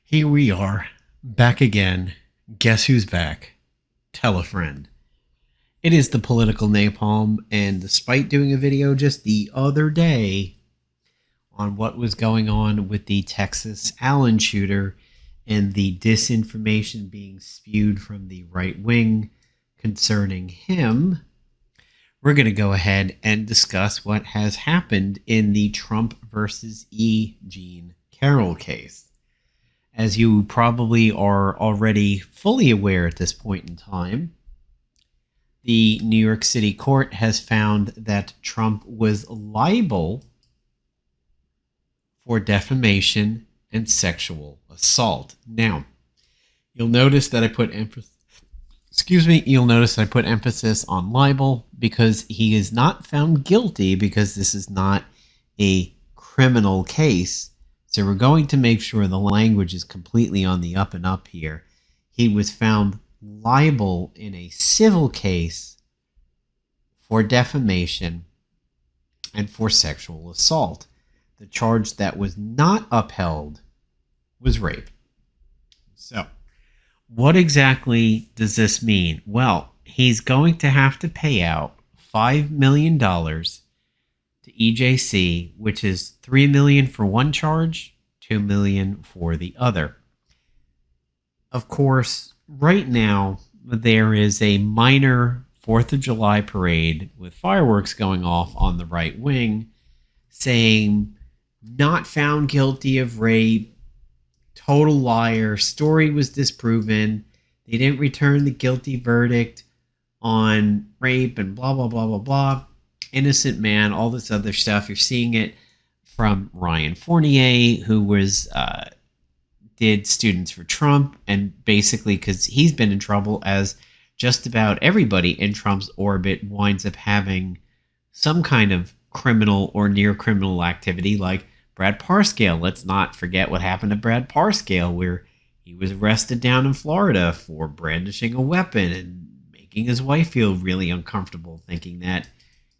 Here we are, back again. Guess who's back? Tell a friend. It is the political Napalm, and despite doing a video just the other day on what was going on with the Texas Allen shooter and the disinformation being spewed from the right wing concerning him, we're going to go ahead and discuss what has happened in the Trump versus E. Jean Carroll case. As you probably are already fully aware at this point in time, the New York City court has found that Trump was liable for defamation and sexual assault. Now, you'll notice that I put emphasis on libel because he is not found guilty because this is not a criminal case. So we're going to make sure the language is completely on the up and up here. He was found liable in a civil case for defamation and for sexual assault. The charge that was not upheld was rape. So, what exactly does this mean? Well, he's going to have to pay out $5 million to EJC, which is $3 million for one charge, $2 million for the other. Of course, right now there is a minor 4th of July parade with fireworks going off on the right wing, saying not found guilty of rape, total liar, story was disproven, they didn't return the guilty verdict on rape, and blah blah blah blah blah. Innocent man, all this other stuff. You're seeing it from Ryan Fournier, who was did Students for Trump, and basically because he's been in trouble, as just about everybody in Trump's orbit winds up having some kind of criminal or near criminal activity, like Brad Parscale. Let's not forget what happened to Brad Parscale, where he was arrested down in Florida for brandishing a weapon and making his wife feel really uncomfortable, thinking that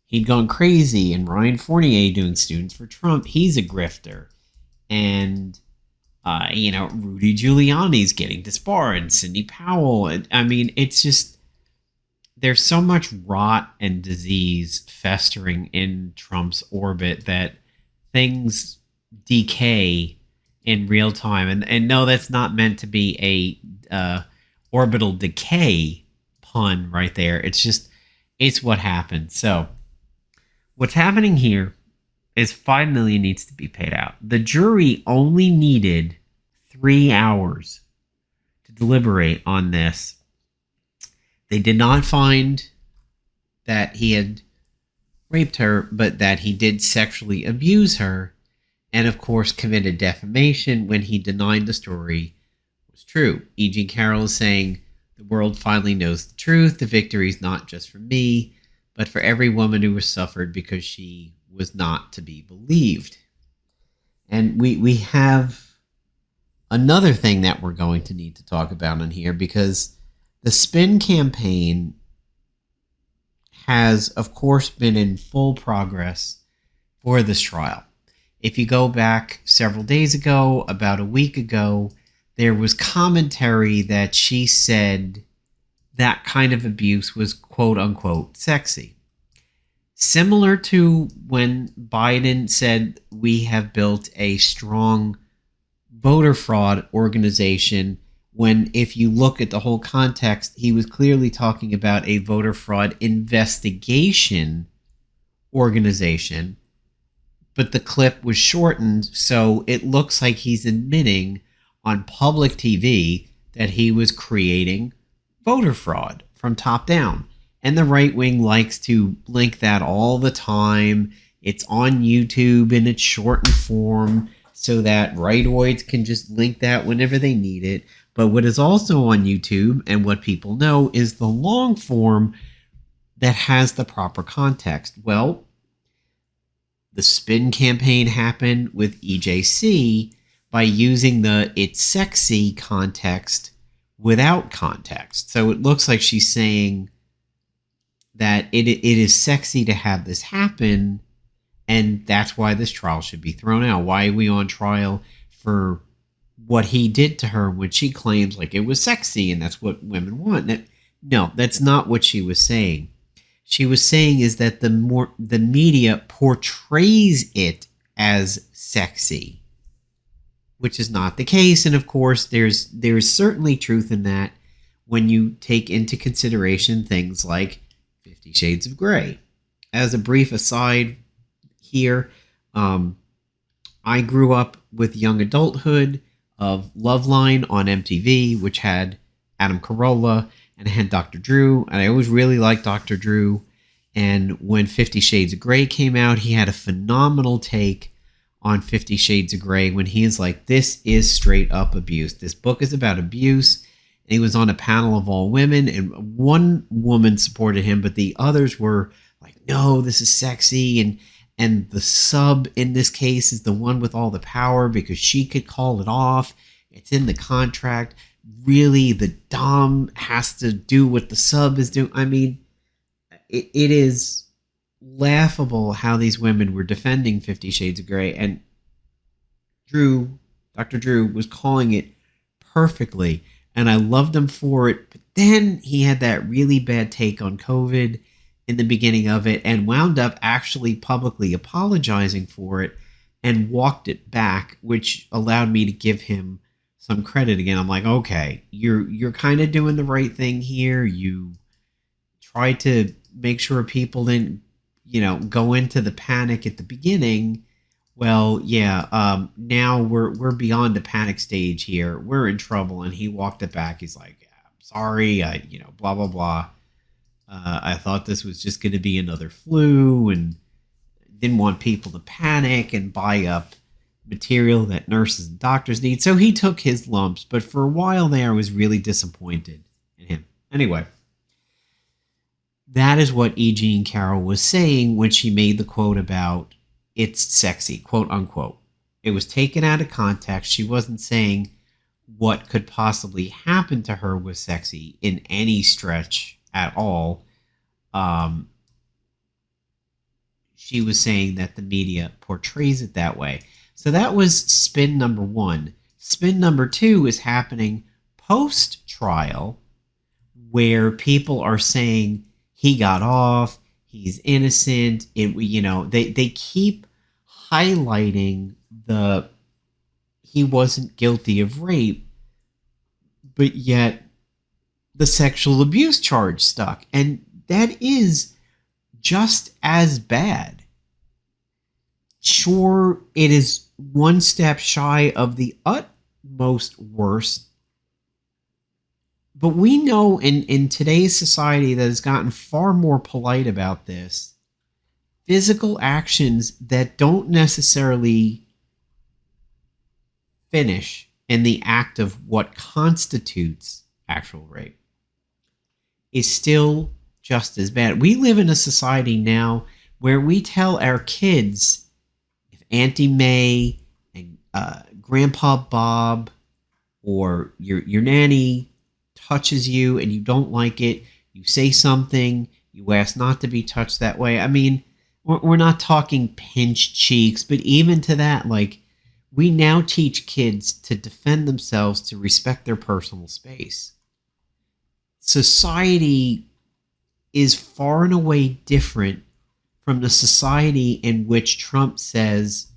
he'd gone crazy. And Ryan Fournier doing Students for Trump, he's a grifter. And, Rudy Giuliani's getting disbarred, and Sidney Powell. And, I mean, it's just, there's so much rot and disease festering in Trump's orbit that things decay in real time. And no, that's not meant to be a orbital decay pun right there. It's what happened. So, what's happening here is $5 million needs to be paid out. The jury only needed 3 hours to deliberate on this. They did not find that he had raped her, but that he did sexually abuse her, and of course committed defamation when he denied the story was true. E. Jean Carroll is saying, the world finally knows the truth. The victory is not just for me, but for every woman who was suffered because she was not to be believed. And we have another thing that we're going to need to talk about in here, because the spin campaign has, of course, been in full progress for this trial. If you go back several days ago, about a week ago, there was commentary that she said that kind of abuse was quote-unquote sexy. Similar to when Biden said we have built a strong voter fraud organization, when if you look at the whole context, he was clearly talking about a voter fraud investigation organization, but the clip was shortened, so it looks like he's admitting on public TV that he was creating voter fraud from top down. And the right wing likes to link that all the time. It's on YouTube in its shortened form so that rightoids can just link that whenever they need it. But what is also on YouTube, and what people know, is the long form that has the proper context. Well, the spin campaign happened with EJC by using the "it's sexy" context without context. So it looks like she's saying that it is sexy to have this happen, and that's why this trial should be thrown out. Why are we on trial for what he did to her when she claims like it was sexy and that's what women want. No, that's not what she was saying. She was saying is that the media portrays it as sexy, which is not the case. And of course, there's certainly truth in that when you take into consideration things like 50 Shades of Grey. As a brief aside here, I grew up with young adulthood of Loveline on MTV, which had Adam Carolla and it had Dr. Drew, and I always really liked Dr. Drew. And when 50 Shades of Grey came out, he had a phenomenal take on 50 Shades of Grey when he is like, this is straight up abuse. This book is about abuse. And he was on a panel of all women, and one woman supported him, but the others were like, no, this is sexy. And the sub in this case is the one with all the power because she could call it off. It's in the contract. Really, the dom has to do what the sub is doing. I mean, it is laughable how these women were defending 50 Shades of Grey, and Dr. Drew was calling it perfectly, and I loved him for it. But then he had that really bad take on COVID in the beginning of it and wound up actually publicly apologizing for it and walked it back, which allowed me to give him some credit again. I'm like, okay, you're kind of doing the right thing here. You try to make sure people didn't, go into the panic at the beginning. Well, yeah, now we're beyond the panic stage here. We're in trouble. And he walked it back. He's like, yeah, I'm sorry. Blah, blah, blah. I thought this was just going to be another flu and didn't want people to panic and buy up material that nurses and doctors need. So he took his lumps, but for a while there, I was really disappointed in him. Anyway, that is what E. Jean Carroll was saying when she made the quote about it's sexy, quote unquote. It was taken out of context. She wasn't saying what could possibly happen to her was sexy in any stretch at all. She was saying that the media portrays it that way. So that was spin number one. Spin number two is happening post-trial, where people are saying he got off, he's innocent. They keep highlighting he wasn't guilty of rape, but yet the sexual abuse charge stuck. And that is just as bad. Sure, it is one step shy of the utmost worst, but we know in today's society that has gotten far more polite about this, physical actions that don't necessarily finish in the act of what constitutes actual rape is still just as bad. We live in a society now where we tell our kids if Auntie May and Grandpa Bob or your nanny touches you and you don't like it, you say something, you ask not to be touched that way. I mean, we're not talking pinched cheeks, but even to that, like, we now teach kids to defend themselves, to respect their personal space. Society is far and away different from the society in which Trump says,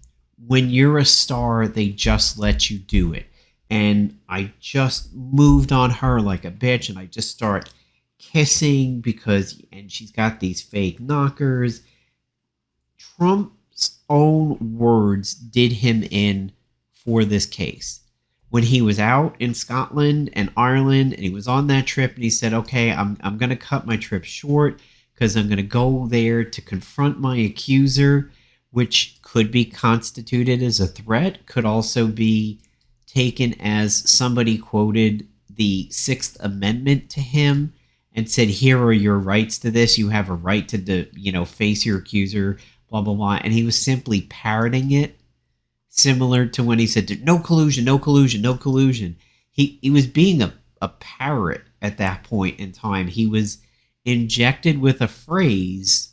when you're a star, they just let you do it. And I just moved on her like a bitch, and I just start kissing and she's got these fake knockers. Trump's own words did him in for this case. When he was out in Scotland and Ireland and he was on that trip and he said, okay, I'm going to cut my trip short because I'm going to go there to confront my accuser, which could be constituted as a threat, could also be taken as somebody quoted the Sixth Amendment to him and said, here are your rights to this. You have a right to, face your accuser, blah, blah, blah. And he was simply parroting it, similar to when he said, no collusion, no collusion, no collusion. He was being a parrot at that point in time. He was injected with a phrase.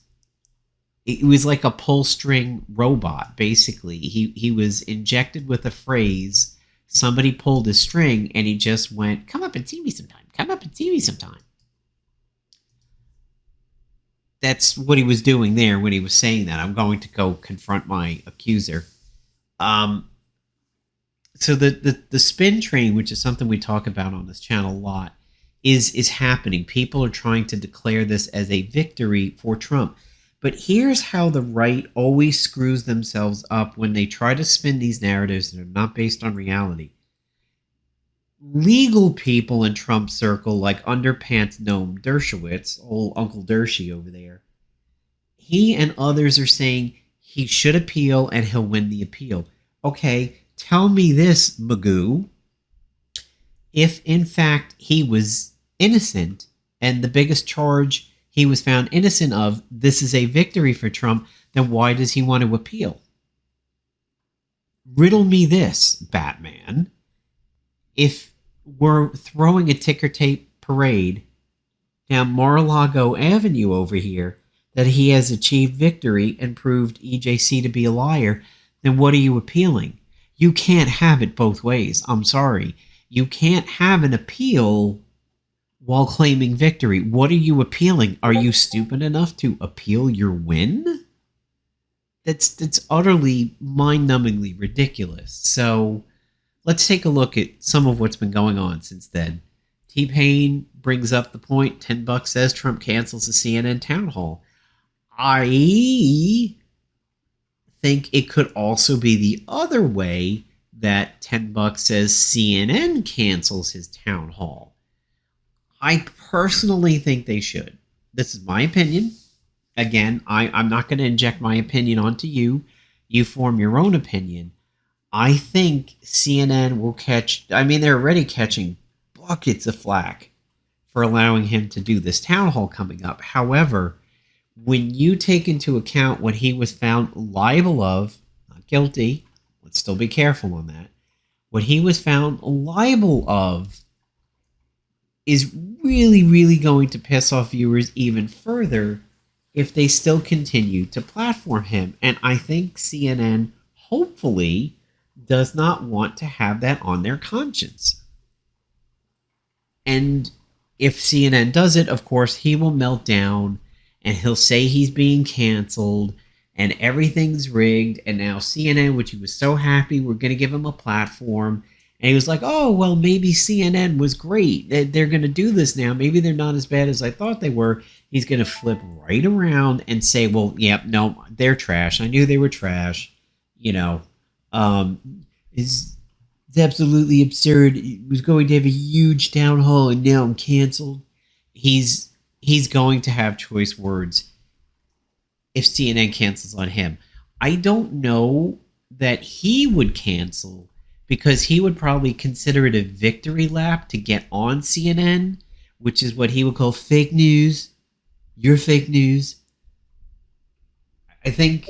It was like a pull string robot, basically. He was injected with a phrase Somebody pulled a string and he just went, come up and see me sometime. Come up and see me sometime. That's what he was doing there when he was saying that. I'm going to go confront my accuser. So the spin train, which is something we talk about on this channel a lot, is happening. People are trying to declare this as a victory for Trump. But here's how the right always screws themselves up when they try to spin these narratives that are not based on reality. Legal people in Trump's circle, like Underpants Gnome Dershowitz, old Uncle Dershie over there, he and others are saying he should appeal and he'll win the appeal. Okay, tell me this, Magoo. If in fact he was innocent and the biggest charge he was found innocent of, this is a victory for Trump, then why does he want to appeal? Riddle me this, Batman. If we're throwing a ticker tape parade down Mar-a-Lago Avenue over here that he has achieved victory and proved EJC to be a liar, then what are you appealing? You can't have it both ways. I'm sorry. You can't have an appeal while claiming victory. What are you appealing? Are you stupid enough to appeal your win? That's utterly mind-numbingly ridiculous. So let's take a look at some of what's been going on since then. T-Pain brings up the point, $10 says Trump cancels the CNN town hall. I think it could also be the other way, that $10 says CNN cancels his town hall. I personally think they should. This is my opinion. Again, I'm not going to inject my opinion onto you. You form your own opinion. I think CNN will catch, I mean, they're already catching buckets of flack for allowing him to do this town hall coming up. However, when you take into account what he was found liable of, not guilty, let's still be careful on that, what he was found liable of is really, really going to piss off viewers even further if they still continue to platform him. And I think CNN, hopefully, does not want to have that on their conscience. And if CNN does it, of course, he will melt down and he'll say he's being canceled and everything's rigged. And now CNN, which he was so happy, we're going to give him a platform. And he was like, oh, well, maybe CNN was great. They're going to do this now. Maybe they're not as bad as I thought they were. He's going to flip right around and say, well, yep, yeah, no, they're trash. I knew they were trash. You know, it's absolutely absurd. He was going to have a huge town hall and now I'm canceled. He's going to have choice words if CNN cancels on him. I don't know that he would cancel because he would probably consider it a victory lap to get on CNN, which is what he would call fake news. You're fake news. I think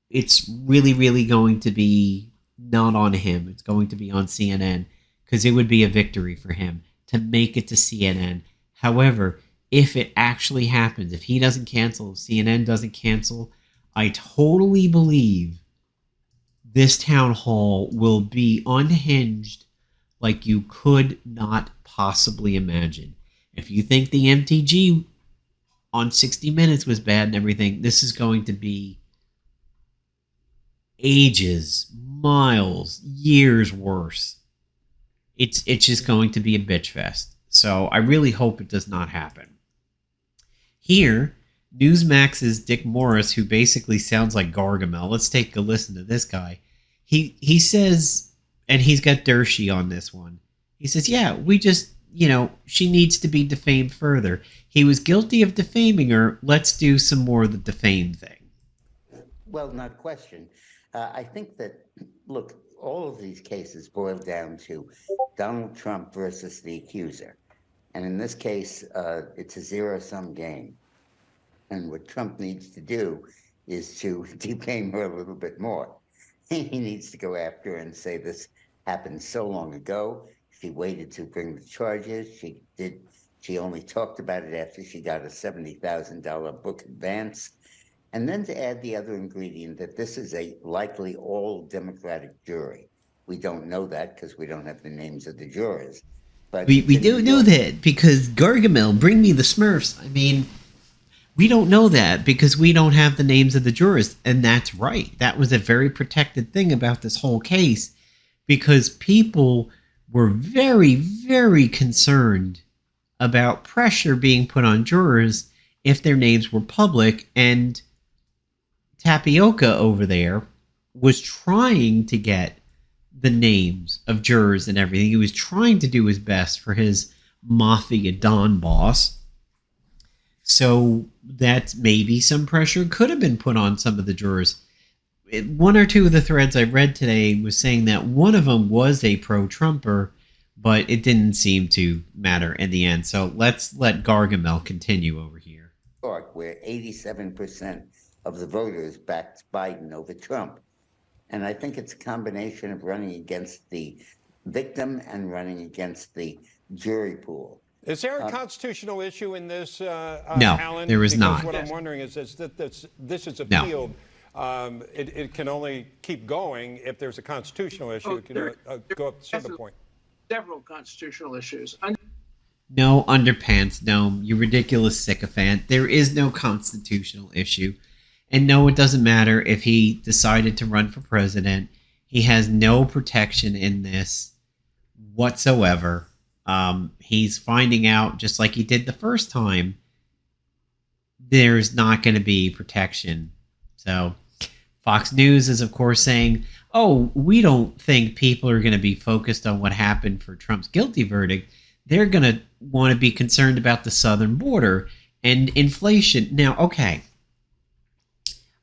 it's really, really going to be not on him. It's going to be on CNN because it would be a victory for him to make it to CNN. However, if it actually happens, if he doesn't cancel, if CNN doesn't cancel, I totally believe this town hall will be unhinged like you could not possibly imagine. If you think the MTG on 60 Minutes was bad and everything, this is going to be ages, miles, years worse. It's just going to be a bitch fest. So I really hope it does not happen. Here, Newsmax's Dick Morris, who basically sounds like Gargamel. Let's take a listen to this guy. He says, and he's got Dershie on this one. He says, yeah, we just, she needs to be defamed further. He was guilty of defaming her. Let's do some more of the defame thing. Well, not question. I think that, look, all of these cases boil down to Donald Trump versus the accuser. And in this case, it's a zero-sum game. And what Trump needs to do is to defame her a little bit more. He needs to go after her and say this happened so long ago. She waited to bring the charges. She only talked about it after she got a $70,000 book advance. And then to add the other ingredient that this is a likely all Democratic jury. We don't know that because we don't have the names of the jurors. But We it's in New do know York. that because Gargamel, bring me the Smurfs. I mean, we don't know that because we don't have the names of the jurors. And that's right. That was a very protected thing about this whole case because people were very, very concerned about pressure being put on jurors if their names were public. And Tapioca over there was trying to get the names of jurors and everything. He was trying to do his best for his mafia Don boss. So that maybe some pressure could have been put on some of the jurors. One or two of the threads I read today was saying that one of them was a pro-Trumper, but it didn't seem to matter in the end. So let's let Gargamel continue over here. Where 87% of the voters backed Biden over Trump. And I think it's a combination of running against the victim and running against the jury pool. Is there a constitutional issue in this, No, Alan? there is because not. What I'm wondering is that this is appealed. No. It can only keep going if there's a constitutional issue. It can go up to the point. Several constitutional issues. No, underpants, no, you ridiculous sycophant. There is no constitutional issue. And no, it doesn't matter if he decided to run for president. He has no protection in this whatsoever. He's finding out, just like he did the first time, there's not going to be protection. So Fox News is, of course, saying, oh, we don't think people are going to be focused on what happened for Trump's guilty verdict. They're going to want to be concerned about the southern border and inflation. Now, okay,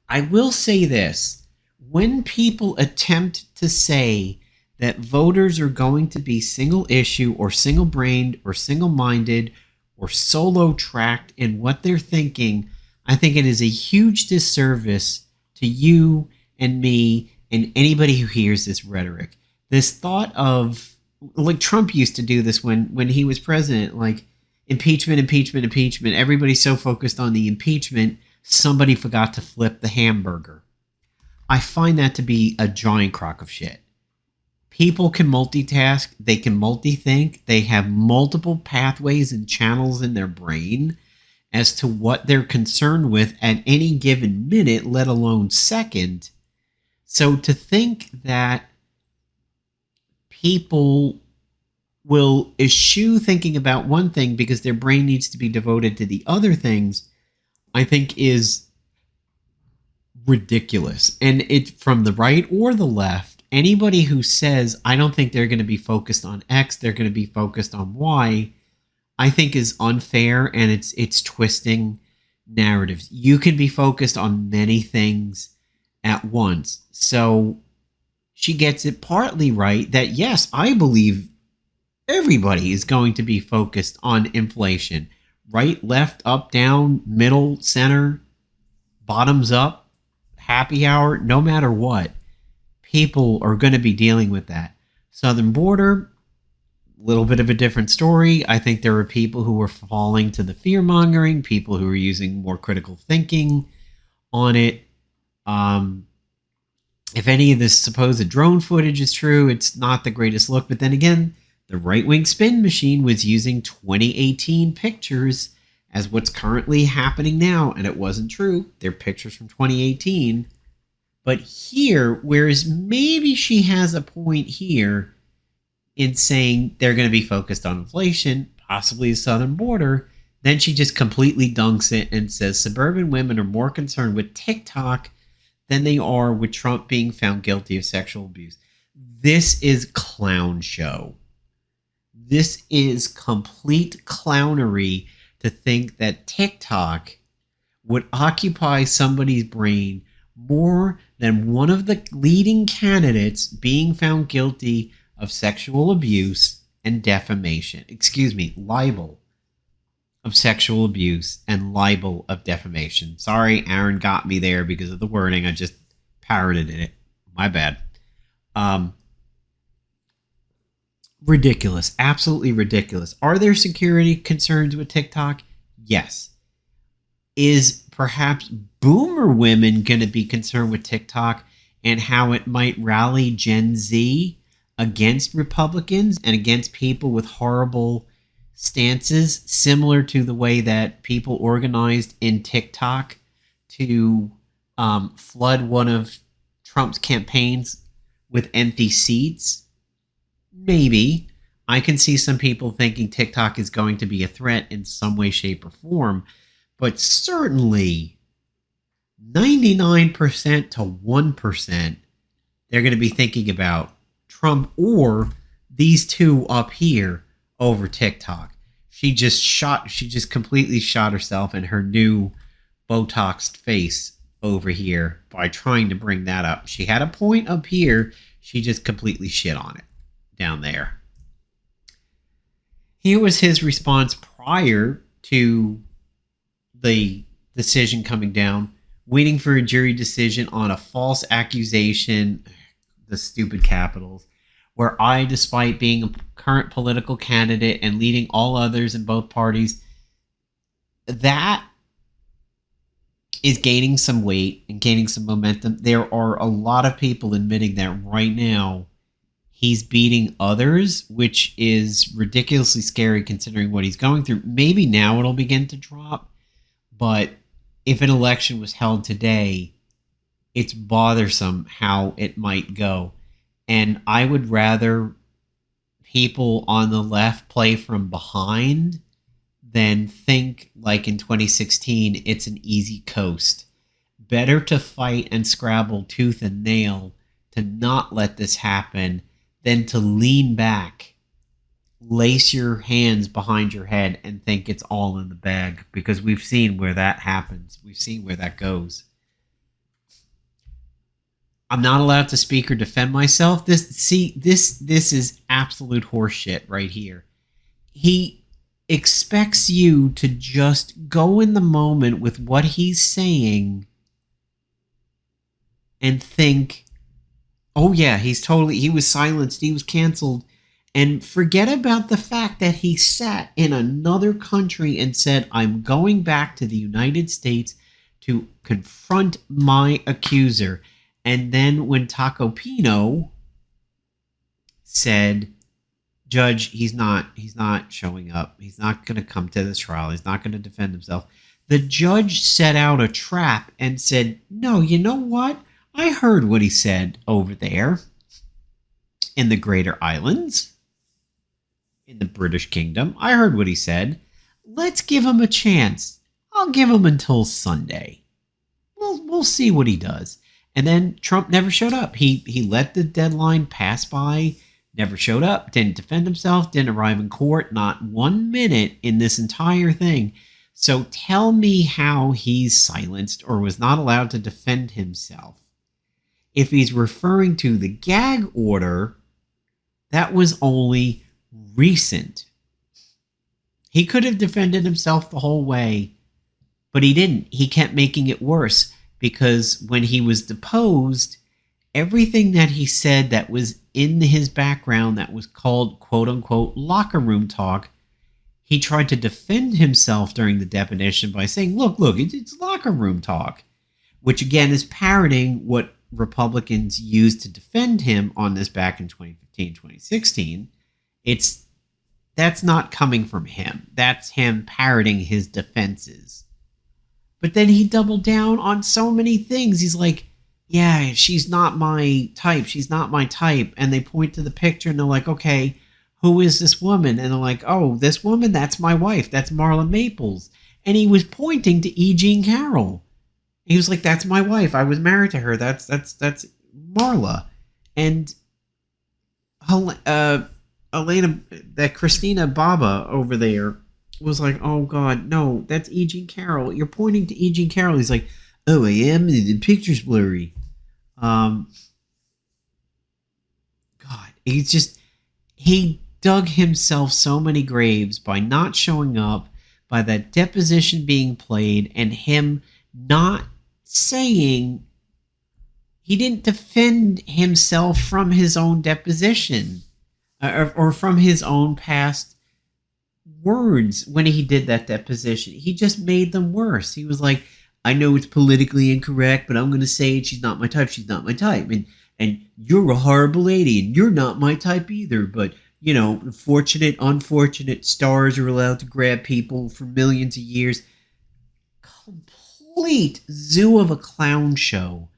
I will say this. When people attempt to say that voters are going to be single issue or single brained or single minded or solo tracked in what they're thinking, I think it is a huge disservice to you and me and anybody who hears this rhetoric. This thought of, like Trump used to do this when he was president, like impeachment, impeachment, impeachment. Everybody's so focused on the impeachment, somebody forgot to flip the hamburger. I find that to be a giant crock of shit. People can multitask, they can multi-think, they have multiple pathways and channels in their brain as to what they're concerned with at any given minute, let alone second. So to think that people will eschew thinking about one thing because their brain needs to be devoted to the other things, I think is ridiculous. And it, from the right or the left, anybody who says, I don't think they're going to be focused on X, they're going to be focused on Y, I think is unfair, and it's twisting narratives. You can be focused on many things at once. So she gets it partly right that, yes, I believe everybody is going to be focused on inflation. Right, left, up, down, middle, center, bottoms up, happy hour, no matter what. People are going to be dealing with that. Southern border, a little bit of a different story. I think there are people who were falling to the fear-mongering, people who are using more critical thinking on it. If any of this supposed drone footage is true, it's not the greatest look. But then again, the right-wing spin machine was using 2018 pictures as what's currently happening now, and it wasn't true. They're pictures from 2018. But here, whereas maybe she has a point here in saying they're going to be focused on inflation, possibly the southern border, then she just completely dunks it and says suburban women are more concerned with TikTok than they are with Trump being found guilty of sexual abuse. This is clown show. This is complete clownery to think that TikTok would occupy somebody's brain more than one of the leading candidates being found guilty of sexual abuse and defamation. Libel of sexual abuse and libel of defamation. Sorry, Aaron got me there because of the wording. I just parroted it. My bad. Ridiculous. Absolutely ridiculous. Are there security concerns with TikTok? Yes. Is perhaps boomer women going to be concerned with TikTok and how it might rally Gen Z? against Republicans and against people with horrible stances, similar to the way that people organized in TikTok to flood one of Trump's campaigns with empty seats. Maybe. I can see some people thinking TikTok is going to be a threat in some way, shape, or form, but certainly 99% to 1%, they're going to be thinking about Trump or these two up here over TikTok. She just completely shot herself in her new Botoxed face over here by trying to bring that up. She had a point up here. She just completely shit on it down there. Here was his response prior to the decision coming down, waiting for a jury decision on a false accusation, the stupid capitals, where I, despite being a current political candidate and leading all others in both parties, that is gaining some weight and gaining some momentum. There are a lot of people admitting that right now he's beating others, which is ridiculously scary considering what he's going through. Maybe now it'll begin to drop, but if an election was held today, it's bothersome how it might go. And I would rather people on the left play from behind than think like in 2016 it's an easy coast. Better to fight and scrabble tooth and nail to not let this happen than to lean back, lace your hands behind your head, and think it's all in the bag, because we've seen where that happens. We've seen where that goes. I'm not allowed to speak or defend myself. This is absolute horseshit right here. He expects you to just go in the moment with what he's saying and think, oh yeah, he was silenced, he was canceled, and forget about the fact that he sat in another country and said, I'm going back to the United States to confront my accuser. And then when Taco Pino said, Judge, he's not showing up. He's not going to come to this trial. He's not going to defend himself. The judge set out a trap and said, no, you know what? I heard what he said over there in the Greater Islands, in the British Kingdom. I heard what he said. Let's give him a chance. I'll give him until Sunday. We'll see what he does. And then Trump never showed up. He let the deadline pass by, never showed up, didn't defend himself, didn't arrive in court, not 1 minute in this entire thing. So tell me how he's silenced or was not allowed to defend himself. If he's referring to the gag order, that was only recent. He could have defended himself the whole way, but he didn't. He kept making it worse. Because when he was deposed, everything that he said that was in his background that was called, quote-unquote, locker room talk, he tried to defend himself during the deposition by saying, look, it's locker room talk, which again is parroting what Republicans used to defend him on this back in 2015, 2016. That's not coming from him. That's him parroting his defenses. But then he doubled down on so many things. He's like, yeah, she's not my type. She's not my type. And they point to the picture and they're like, okay, who is this woman? And they're like, oh, this woman, that's my wife. That's Marla Maples. And he was pointing to E. Jean Carroll. He was like, that's my wife. I was married to her. That's Marla. And Elena, that Christina Baba over there was like, oh God, no, that's E. Jean Carroll. You're pointing to E. Jean Carroll. He's like, oh, I am. The picture's blurry. God, he dug himself so many graves by not showing up, by that deposition being played, and him not saying, he didn't defend himself from his own deposition or from his own past words when he did that deposition. He just made them worse. He was like, I know it's politically incorrect, but I'm going to say it. She's not my type. She's not my type. and you're a horrible lady, and you're not my type either, but, you know, fortunate, unfortunate stars are allowed to grab people for millions of years. Complete zoo of a clown show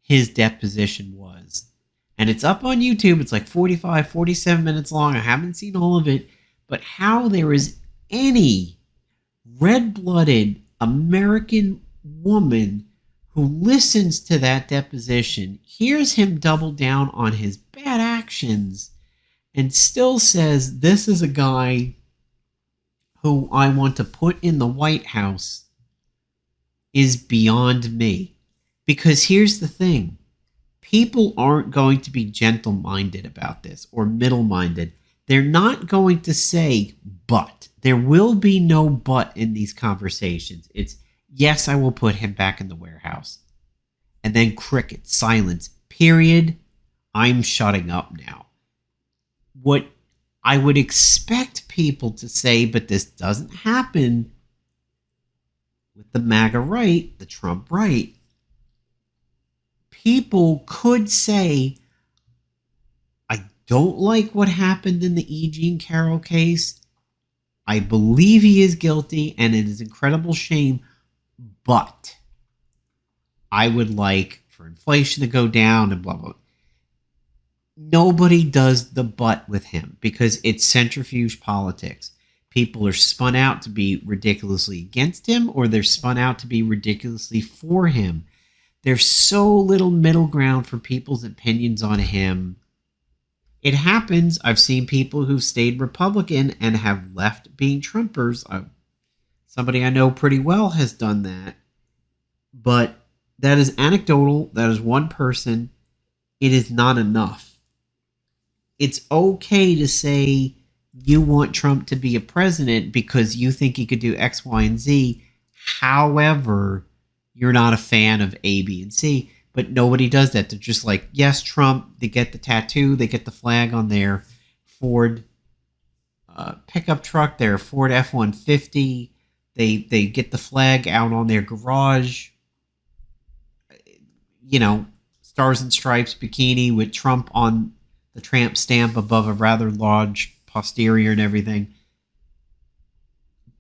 his deposition was. And it's up on YouTube. It's like 45, 47 minutes long. I haven't seen all of it. But how there is any red-blooded American woman who listens to that deposition, hears him double down on his bad actions, and still says, this is a guy who I want to put in the White House, is beyond me. Because here's the thing. People aren't going to be gentle-minded about this or middle-minded. They're not going to say, but. There will be no but in these conversations. It's, yes, I will put him back in the warehouse. And then cricket, silence, period. I'm shutting up now. What I would expect people to say, but this doesn't happen with the MAGA right, the Trump right. People could say, I don't like what happened in the E. Jean Carroll case. I believe he is guilty, and it is incredible shame, but I would like for inflation to go down and blah, blah. Nobody does the but with him because it's centrifuge politics. People are spun out to be ridiculously against him, or they're spun out to be ridiculously for him. There's so little middle ground for people's opinions on him. It happens. I've seen people who've stayed Republican and have left being Trumpers. Somebody I know pretty well has done that. But that is anecdotal. That is one person. It is not enough. It's okay to say you want Trump to be a president because you think he could do X, Y, and Z. However, you're not a fan of A, B, and C. But nobody does that. They're just like, yes, Trump. They get the tattoo. They get the flag on their Ford pickup truck, their Ford F-150. They get the flag out on their garage. You know, Stars and Stripes bikini with Trump on the tramp stamp above a rather large posterior and everything.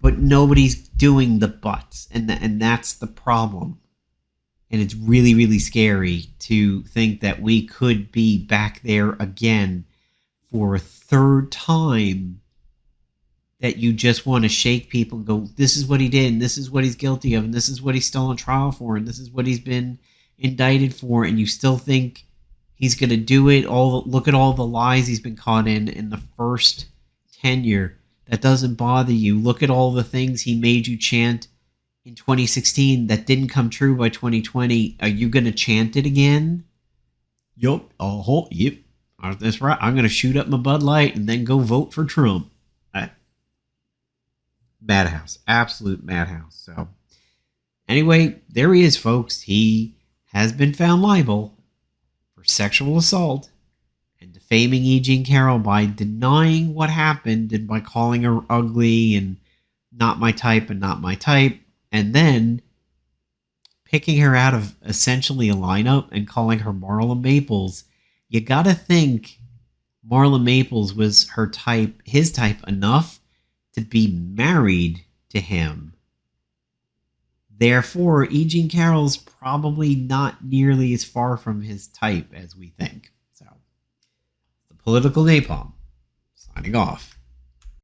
But nobody's doing the buts. And that's the problem. And it's really, really scary to think that we could be back there again for a third time, that you just want to shake people and go, this is what he did, and this is what he's guilty of, and this is what he's still on trial for, and this is what he's been indicted for, and you still think he's going to do it. Look at all the lies he's been caught in the first tenure. That doesn't bother you. Look at all the things he made you chant in 2016 that didn't come true by 2020. Are you going to chant it again? Yup. Yep. That's right. I'm going to shoot up my Bud Light and then go vote for Trump. Madhouse. Absolute madhouse. So, anyway, there he is, folks. He has been found liable for sexual assault and defaming E. Jean Carroll by denying what happened and by calling her ugly and not my type and not my type. And then picking her out of essentially a lineup and calling her Marla Maples. You gotta think Marla Maples was her type, his type enough to be married to him. Therefore, E. Jean Carroll's probably not nearly as far from his type as we think. So, the political napalm, signing off.